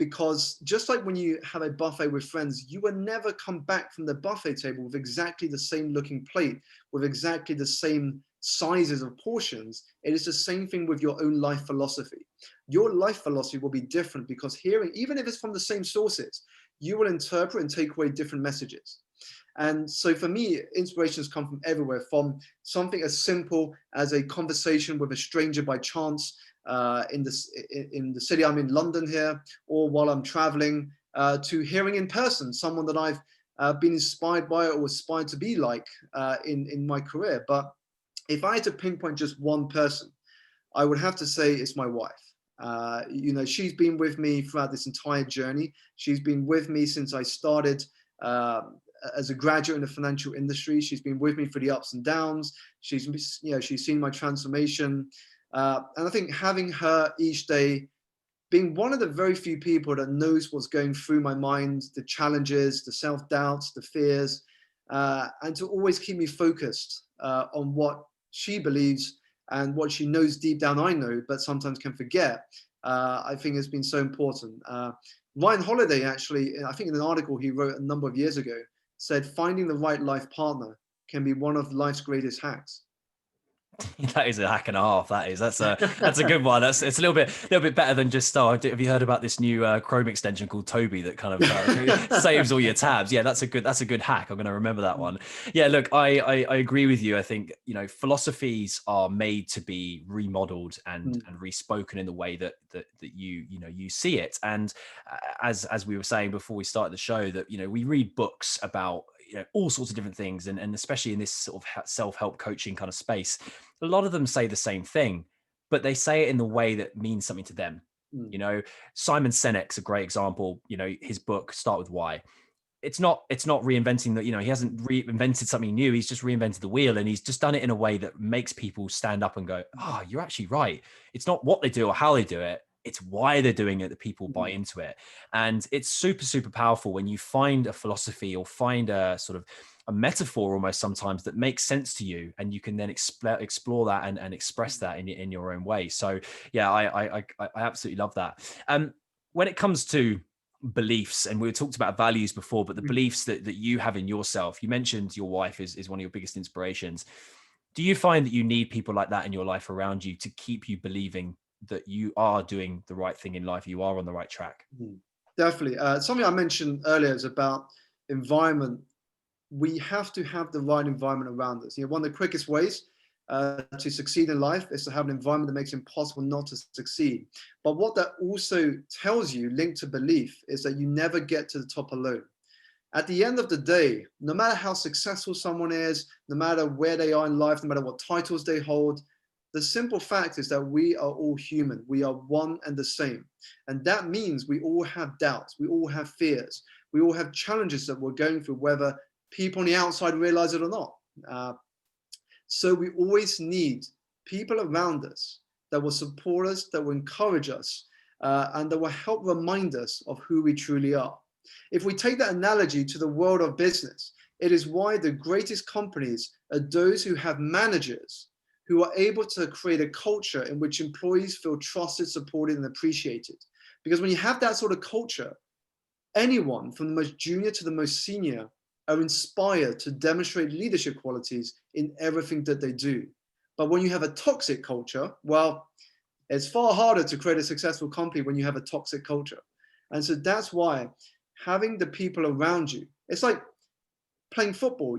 Because just like when you have a buffet with friends, you will never come back from the buffet table with exactly the same looking plate, with exactly the same sizes of portions. It is the same thing with your own life philosophy. Your life philosophy will be different, because hearing, even if it's from the same sources, you will interpret and take away different messages. And so for me, inspirations come from everywhere, from something as simple as a conversation with a stranger by chance in the city I'm in, London here, or while I'm traveling, to hearing in person someone that I've been inspired by or aspired to be like in my career. But if I had to pinpoint just one person, I would have to say it's my wife. You know, she's been with me throughout this entire journey. She's been with me since I started as a graduate in the financial industry. She's been with me for the ups and downs. She's seen my transformation, and I think having her each day, being one of the very few people that knows what's going through my mind, the challenges, the self-doubts, the fears, and to always keep me focused on what she believes and what she knows deep down I know, but sometimes can forget, I think has been so important. Ryan Holiday, actually, I think in an article he wrote a number of years ago, said finding the right life partner can be one of life's greatest hacks. That is a hack and a half. That's a good one. It's a little bit better than just, oh, have you heard about this new Chrome extension called Toby that kind of saves all your tabs? Yeah, that's a good hack. I'm going to remember that one. Yeah, look, I agree with you. I think, you know, philosophies are made to be remodeled and respoken in the way that you see it. And as we were saying before we started the show, that, you know, we read books about, you know, all sorts of different things, and especially in this sort of self-help coaching kind of space, a lot of them say the same thing, but they say it in the way that means something to them. Mm, You know, Simon Sinek's a great example. You know, his book Start With Why. It's not reinventing that. You know, he hasn't reinvented something new. He's just reinvented the wheel, and he's just done it in a way that makes people stand up and go, "Oh, you're actually right. It's not what they do or how they do it. it's why they're doing it that people buy Mhm. into it. And it's super, super powerful when you find a philosophy or find a sort of a metaphor almost sometimes that makes sense to you, and you can then explore that and express that in your own way. So yeah, I absolutely love that. When it comes to beliefs, and we talked about values before, but the Mhm. beliefs that you have in yourself, you mentioned your wife is one of your biggest inspirations. Do you find that you need people like that in your life around you to keep you believing that you are doing the right thing in life, you are on the right track? Mhm. Definitely. Something I mentioned earlier is about environment. We have to have the right environment around us. One of the quickest ways to succeed in life is to have an environment that makes it impossible not to succeed. But what that also tells you, linked to belief, is that you never get to the top alone. At the end of the day, no matter how successful someone is, no matter where they are in life, no matter what titles they hold, the simple fact is that we are all human. We are one and the same. And that means we all have doubts. We all have fears. We all have challenges that we're going through, whether people on the outside realize it or not. Uh, so we always need people around us that will support us, that will encourage us, and that will help remind us of who we truly are. If we take that analogy to the world of business, it is why the greatest companies are those who have managers who are able to create a culture in which employees feel trusted, supported, and appreciated. Because when you have that sort of culture, anyone from the most junior to the most senior are inspired to demonstrate leadership qualities in everything that they do. But when you have a toxic culture, well, it's far harder to create a successful company when you have a toxic culture. And so that's why having the people around you, it's like playing football.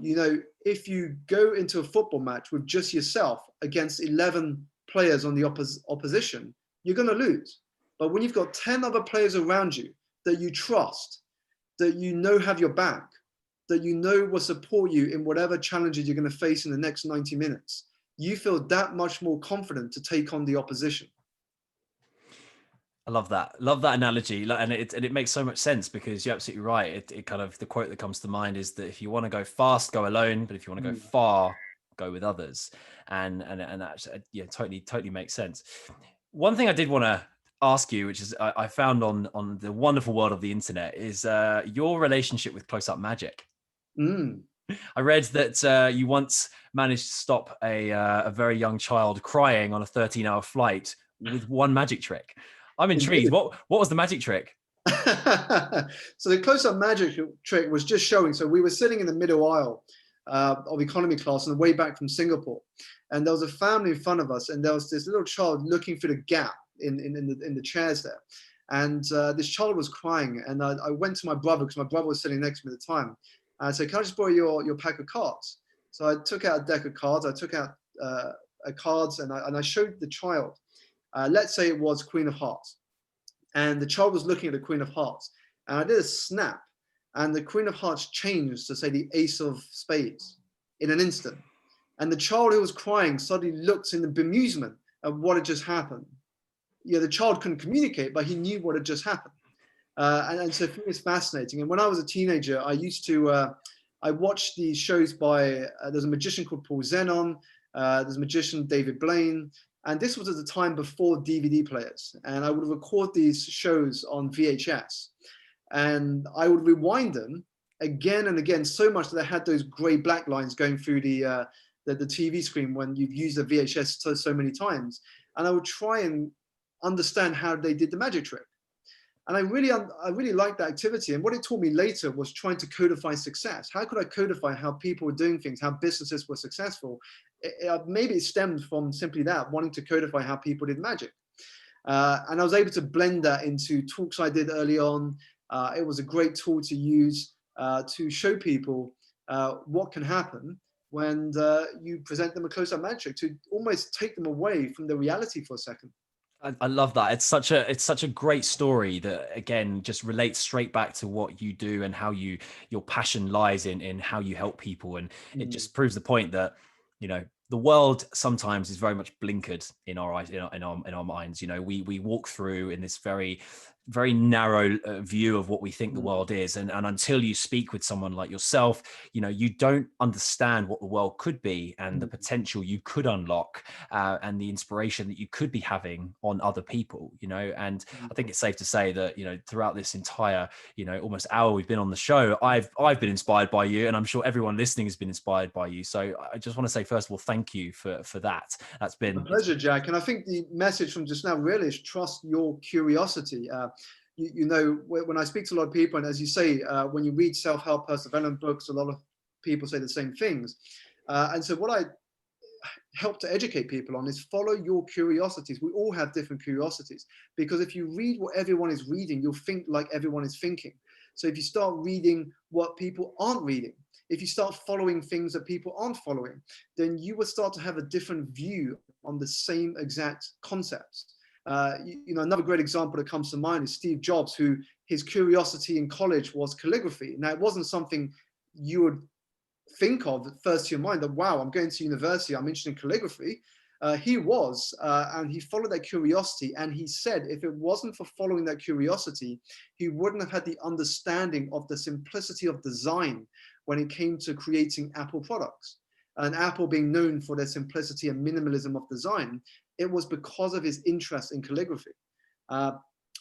If you go into a football match with just yourself against 11 players on the opposition, you're going to lose. But when you've got 10 other players around you that you trust, that have your back, that will support you in whatever challenges you're going to face in the next 90 minutes, you feel that much more confident to take on the opposition. I love that. Love that analogy. And it makes so much sense, because you're absolutely right. It kind of, the quote that comes to mind is that if you want to go fast, go alone, but if you want to go Mm. far, go with others. And that, yeah, totally makes sense. One thing I did want to ask you, which is I found on the wonderful world of the internet, is your relationship with close up magic. Mm. I read that you once managed to stop a very young child crying on a 13-hour flight with one magic trick. I'm intrigued. Indeed. What was the magic trick? So the close-up magic trick was just showing. So we were sitting in the middle aisle of economy class on the way back from Singapore, and there was a family in front of us, and there was this little child looking through the gap in the chairs there, and this child was crying, and I went to my brother, because my brother was sitting next to me at the time. I said, "Can I just borrow your pack of cards?" So I took out a deck of cards. I took out cards, and I showed the child. Let's say it was Queen of Hearts, and the child was looking at the Queen of Hearts, and I did a snap, and the Queen of Hearts changed to say the Ace of Spades in an instant. And the child who was crying suddenly looked in the bemusement at what had just happened. The child couldn't communicate, but he knew what had just happened. And so for me, it's fascinating. And when I was a teenager, I watched these shows by, there's a magician called Paul Zenon, there's a magician, David Blaine, and this was at the time before DVD players. And I would record these shows on VHS, and I would rewind them again and again, so much that I had those gray black lines going through the TV screen when you've used a VHS so many times. And I would try and understand how they did the magic trick. And I really liked that activity. And what it taught me later was trying to codify success. How could I codify how people were doing things, how businesses were successful? Maybe it stemmed from simply that, wanting to codify how people did magic. And I was able to blend that into talks I did early on. It was a great tool to use to show people what can happen when you present them a close-up magic, to almost take them away from the reality for a second. I love that. It's such a great story that again just relates straight back to what you do and how your passion lies in how you help people, and it Mm. just proves the point that the world sometimes is very much blinkered in our eyes, in our minds. We walk through in this very very narrow view of what we think the Mm, world is. And until you speak with someone like yourself, you don't understand what the world could be and the mm, potential you could unlock, and the inspiration that you could be having on other people. And mm. I think it's safe to say that, throughout this entire, almost hour we've been on the show, I've been inspired by you, and I'm sure everyone listening has been inspired by you. So I just want to say, first of all, thank you for that. That's My been, pleasure, Jack. And I think the message from just now really is trust your curiosity. When I speak to a lot of people, and as you say, when you read self-help, personal development books, a lot of people say the same things. And so what I help to educate people on is follow your curiosities. We all have different curiosities, because if you read what everyone is reading, you'll think like everyone is thinking. So if you start reading what people aren't reading, if you start following things that people aren't following, then you will start to have a different view on the same exact concepts. Another great example that comes to mind is Steve Jobs, who his curiosity in college was calligraphy. Now, it wasn't something you would think of first to your mind, that, wow, I'm going to university, I'm interested in calligraphy. He was, and he followed that curiosity. And he said if it wasn't for following that curiosity, he wouldn't have had the understanding of the simplicity of design when it came to creating Apple products. And Apple being known for their simplicity and minimalism of design, it was because of his interest in calligraphy. Uh,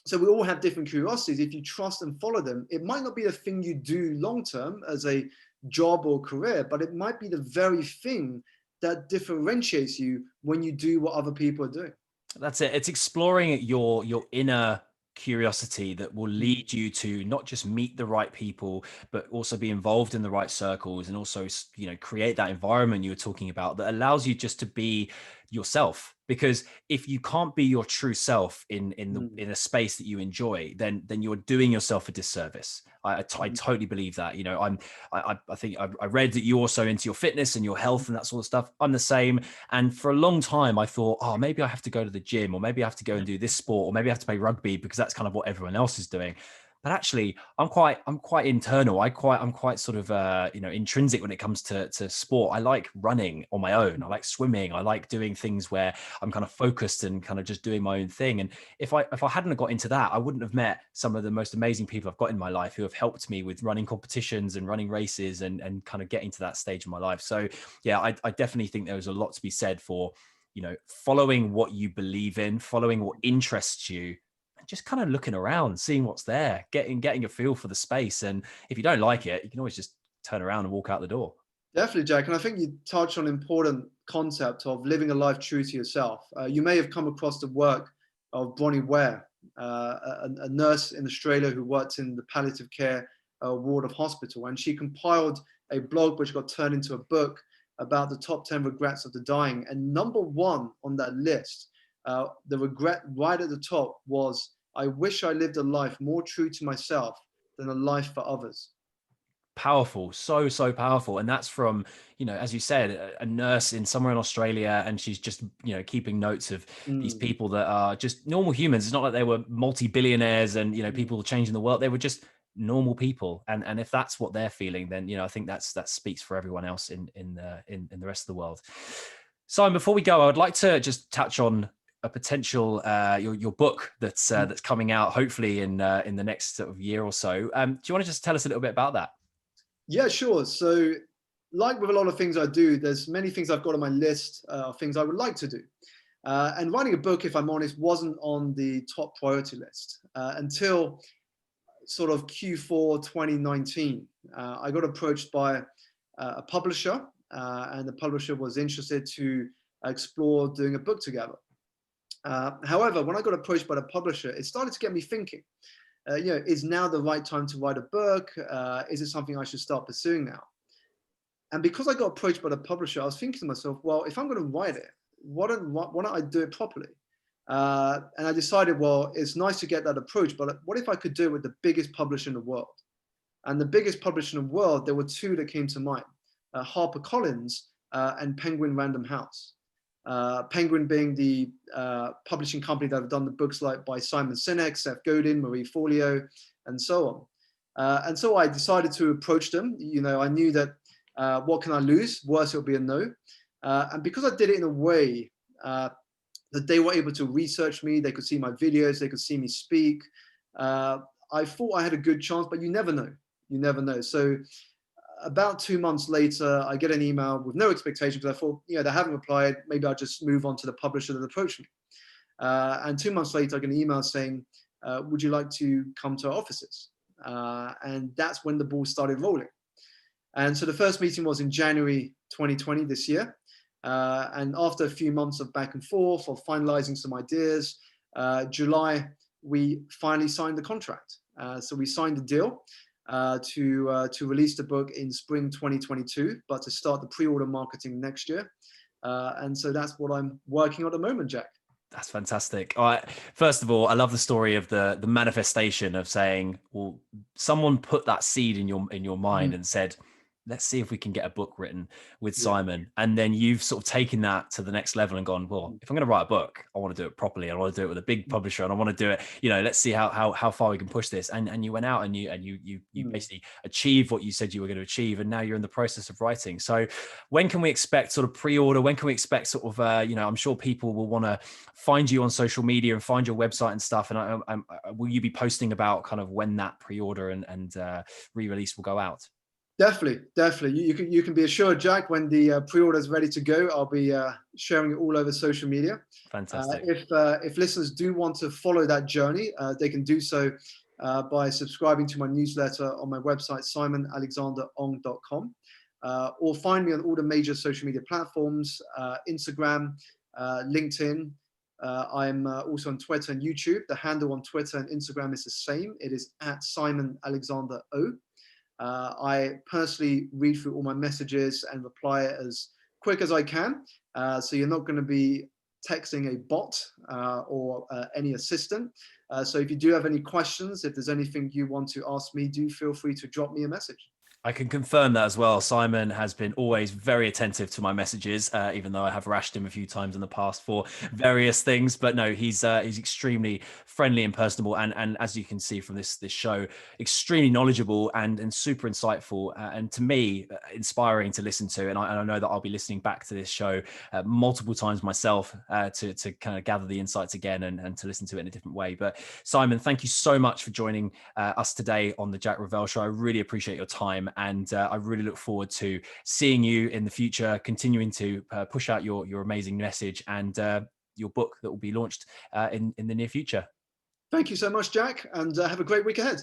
so we all have different curiosities. If you trust and follow them, it might not be the thing you do long term as a job or career, but it might be the very thing that differentiates you when you do what other people are doing. That's it. It's exploring your inner curiosity that will Mm, lead you to not just meet the right people, but also be involved in the right circles, and also, create that environment you were talking about that allows you just to be yourself. Because if you can't be your true self mm, in a space that you enjoy, then you're doing yourself a disservice. I mm, totally believe that. I think I read that you're also into your fitness and your health and that sort of stuff. I'm the same. And for a long time, I thought, oh, maybe I have to go to the gym, or maybe I have to go and do this sport, or maybe I have to play rugby because that's kind of what everyone else is doing. But actually, I'm quite internal. I'm quite sort of intrinsic when it comes to sport. I like running on my own. I like swimming. I like doing things where I'm kind of focused and kind of just doing my own thing. And if I hadn't got into that, I wouldn't have met some of the most amazing people I've got in my life who have helped me with running competitions and running races and kind of getting to that stage of my life. So yeah, I definitely think there was a lot to be said for, following what you believe in, following what interests you, and just kind of looking around, seeing what's there, getting a feel for the space. And if you don't like it, you can always just turn around and walk out the door. Definitely, Jack. And I think you touched on an important concept of living a life true to yourself. You may have come across the work of Bronnie Ware, a nurse in Australia who worked in the palliative care ward of hospital. And she compiled a blog which got turned into a book about the top 10 regrets of the dying. And number one on that list, the regret right at the top was, I wish I lived a life more true to myself than a life for others. Powerful, so powerful. And that's from, as you said, a nurse in somewhere in Australia, and she's just, keeping notes of these Mm, people that are just normal humans. It's not like they were multi-billionaires and, mm. people changing the world. They were just normal people. And if that's what they're feeling, then, I think that speaks for everyone else in the rest of the world. Simon, before we go, I would like to just touch on a potential your book that's coming out hopefully in the next sort of year or so. Do you want to just tell us a little bit about that? Yeah, sure. So, like with a lot of things I do, there's many things I've got on my list of things I would like to do. And writing a book, if I'm honest, wasn't on the top priority list until sort of Q4 2019. I got approached by a publisher, and the publisher was interested to explore doing a book together. However, when I got approached by the publisher, it started to get me thinking. Is now the right time to write a book? Is it something I should start pursuing now? And because I got approached by the publisher, I was thinking to myself, well, if I'm going to write it, why don't I do it properly? And I decided, well, it's nice to get that approach, but what if I could do it with the biggest publisher in the world? And the biggest publisher in the world, there were two that came to mind, HarperCollins and Penguin Random House. Penguin being the publishing company that have done the books like by Simon Sinek, Seth Godin, Marie Forleo, and so on. And so I decided to approach them. I knew that what can I lose? Worse, it'll be a no. And because I did it in a way that they were able to research me, they could see my videos, they could see me speak. Uh, I thought I had a good chance, but you never know. You never know. So about 2 months later, I get an email with no expectation because I thought, they haven't replied. Maybe I'll just move on to the publisher that approached me. And 2 months later, I get an email saying, would you like to come to our offices? And that's when the ball started rolling. And so the first meeting was in January 2020 this year. And after a few months of back and forth, of finalizing some ideas, July, we finally signed the contract. So we signed the deal to release the book in spring 2022, but to start the pre-order marketing next year. And so that's what I'm working on at the moment, Jack. That's fantastic. First of all, I love the story of the manifestation of saying, well, someone put that seed in your mind Mhm. and said, let's see if we can get a book written with Yeah. Simon. And then you've sort of taken that to the next level and gone, well, if I'm going to write a book, I want to do it properly. I want to do it with a big publisher, and I want to do it, let's see how far we can push this. And you went out and you basically achieved what you said you were going to achieve. And now you're in the process of writing. So when can we expect sort of pre-order? When can we expect sort of, I'm sure people will want to find you on social media and find your website and stuff. And will you be posting about kind of when that pre-order and re-release will go out? Definitely, definitely. You can be assured, Jack. When the pre-order is ready to go, I'll be sharing it all over social media. Fantastic. If listeners do want to follow that journey, they can do so by subscribing to my newsletter on my website, simonalexanderong.com, or find me on all the major social media platforms, Instagram, LinkedIn. I'm also on Twitter and YouTube. The handle on Twitter and Instagram is the same. It is at Simon Alexander O. I personally read through all my messages and reply as quick as I can. So you're not going to be texting a bot or any assistant. So if you do have any questions, if there's anything you want to ask me, do feel free to drop me a message. I can confirm that as well. Simon has been always very attentive to my messages, even though I have rashed him a few times in the past for various things. But no, he's extremely friendly and personable, and as you can see from this show, extremely knowledgeable and super insightful, and to me, inspiring to listen to. And I know that I'll be listening back to this show multiple times myself to kind of gather the insights again and to listen to it in a different way. But Simon, thank you so much for joining us today on the Jack Revell Show. I really appreciate your time. And I really look forward to seeing you in the future, continuing to push out your amazing message and your book that will be launched in the near future. Thank you so much, Jack, and have a great week ahead.